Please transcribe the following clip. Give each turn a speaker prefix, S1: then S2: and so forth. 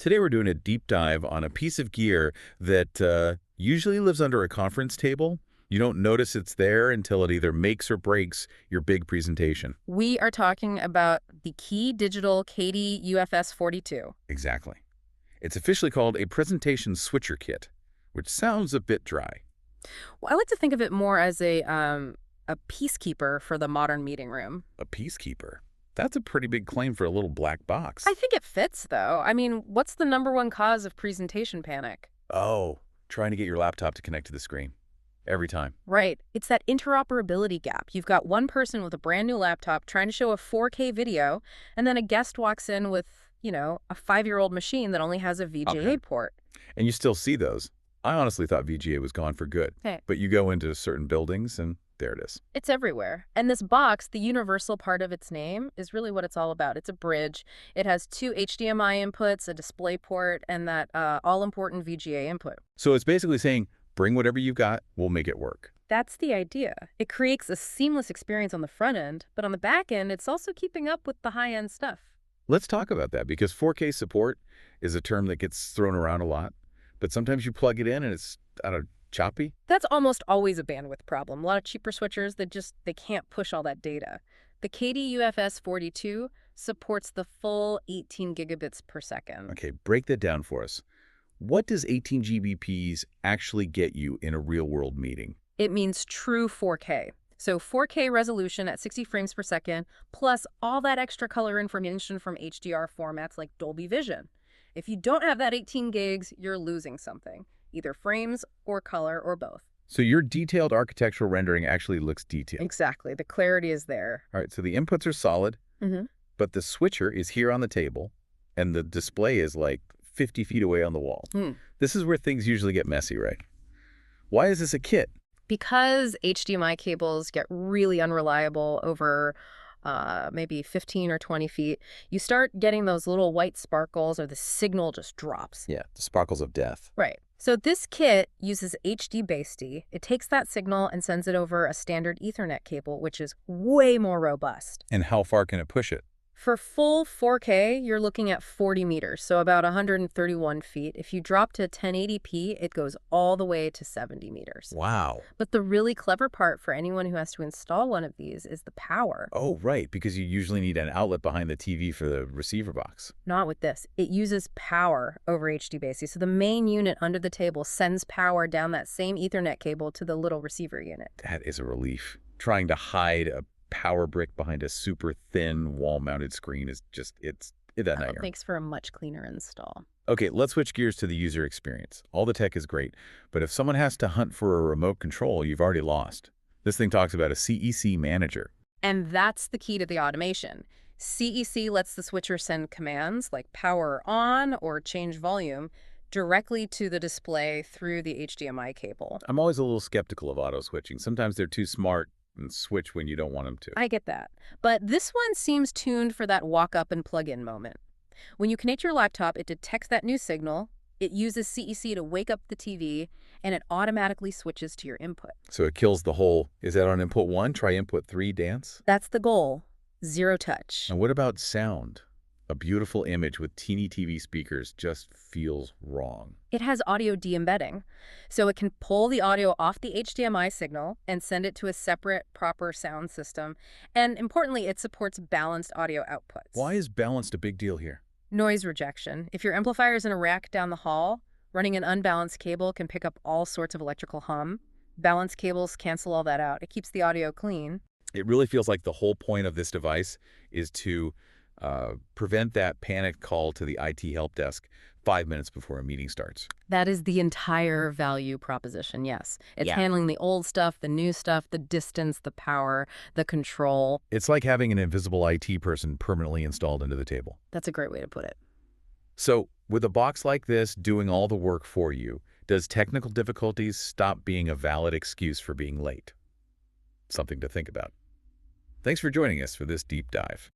S1: Today we're doing a deep dive on a piece of gear that usually lives under a conference table. You don't notice it's there until it either makes or breaks your big presentation.
S2: We are talking about the Key Digital KD-UFS42.
S1: Exactly. It's officially called a presentation switcher kit, which sounds a bit dry.
S2: Well, I like to think of it more as a peacekeeper for the modern meeting room.
S1: A peacekeeper. That's a pretty big claim for a little black box.
S2: I think it fits, though. I mean, what's the number one cause of presentation panic?
S1: Oh, trying to get your laptop to connect to the screen. Every time.
S2: Right. It's that interoperability gap. You've got one person with a brand new laptop trying to show a 4K video, and then a guest walks in with, a 5-year-old machine that only has a VGA port.
S1: And you still see those. I honestly thought VGA was gone for good.
S2: Hey.
S1: But you go into certain buildings and there it is.
S2: It's everywhere. And this box, the universal part of its name, is really what it's all about. It's a bridge. It has 2 HDMI inputs, a display port, and that all-important VGA input.
S1: So it's basically saying, bring whatever you've got, we'll make it work.
S2: That's the idea. It creates a seamless experience on the front end, but on the back end, it's also keeping up with the high-end stuff.
S1: Let's talk about that, because 4K support is a term that gets thrown around a lot. But sometimes you plug it in and it's, choppy.
S2: That's almost always a bandwidth problem. A lot of cheaper switchers, they can't push all that data. The KD-UFS42 supports the full 18 gigabits per second.
S1: Okay, break that down for us. What does 18 GBps actually get you in a real-world meeting?
S2: It means true 4K. So 4K resolution at 60 frames per second, plus all that extra color information from HDR formats like Dolby Vision. If you don't have that 18 gigs, you're losing something. Either frames or color or both.
S1: So your detailed architectural rendering actually looks detailed.
S2: Exactly. The clarity is there.
S1: All right, so the inputs are solid, but the switcher is here on the table, and the display is like 50 feet away on the wall. This is where things usually get messy, right? Why is this a kit?
S2: Because HDMI cables get really unreliable over maybe 15 or 20 feet, you start getting those little white sparkles or the signal just drops.
S1: Yeah, the sparkles of death.
S2: Right. So this kit uses HD-BASE-D. It takes that signal and sends it over a standard Ethernet cable, which is way more robust.
S1: And how far can it push it?
S2: For full 4K, you're looking at 40 meters, so about 131 feet. If you drop to 1080p, it goes all the way to 70 meters.
S1: Wow.
S2: But the really clever part for anyone who has to install one of these is the power.
S1: Oh, right, because you usually need an outlet behind the TV for the receiver box.
S2: Not with this. It uses power over HD-BASE-D, so the main unit under the table sends power down that same Ethernet cable to the little receiver unit.
S1: That is a relief. Trying to hide a power brick behind a super thin wall-mounted screen is just, it's a nightmare.
S2: Makes for a much cleaner install.
S1: Okay, let's switch gears to the user experience. All the tech is great, but if someone has to hunt for a remote control, you've already lost. This thing talks about a CEC manager.
S2: And that's the key to the automation. CEC lets the switcher send commands like power on or change volume directly to the display through the HDMI cable.
S1: I'm always a little skeptical of auto switching. Sometimes they're too smart and switch when you don't want them to.
S2: I get that. But this one seems tuned for that walk up and plug in moment. When you connect your laptop, it detects that new signal, it uses CEC to wake up the TV, and it automatically switches to your input.
S1: So it kills the whole, is that on input 1, try input 3 dance?
S2: That's the goal. Zero touch.
S1: And what about sound? A beautiful image with teeny TV speakers just feels wrong.
S2: It has audio de-embedding, so it can pull the audio off the HDMI signal and send it to a separate, proper sound system. And importantly, it supports balanced audio outputs.
S1: Why is balanced a big deal here?
S2: Noise rejection. If your amplifier is in a rack down the hall, running an unbalanced cable can pick up all sorts of electrical hum. Balanced cables cancel all that out. It keeps the audio clean.
S1: It really feels like the whole point of this device is to prevent that panic call to the IT help desk 5 minutes before a meeting starts.
S2: That is the entire value proposition, yes. It's
S1: Yeah.
S2: handling the old stuff, the new stuff, the distance, the power, the control.
S1: It's like having an invisible IT person permanently installed into the table.
S2: That's a great way to put it.
S1: So with a box like this doing all the work for you, does technical difficulties stop being a valid excuse for being late? Something to think about. Thanks for joining us for this deep dive.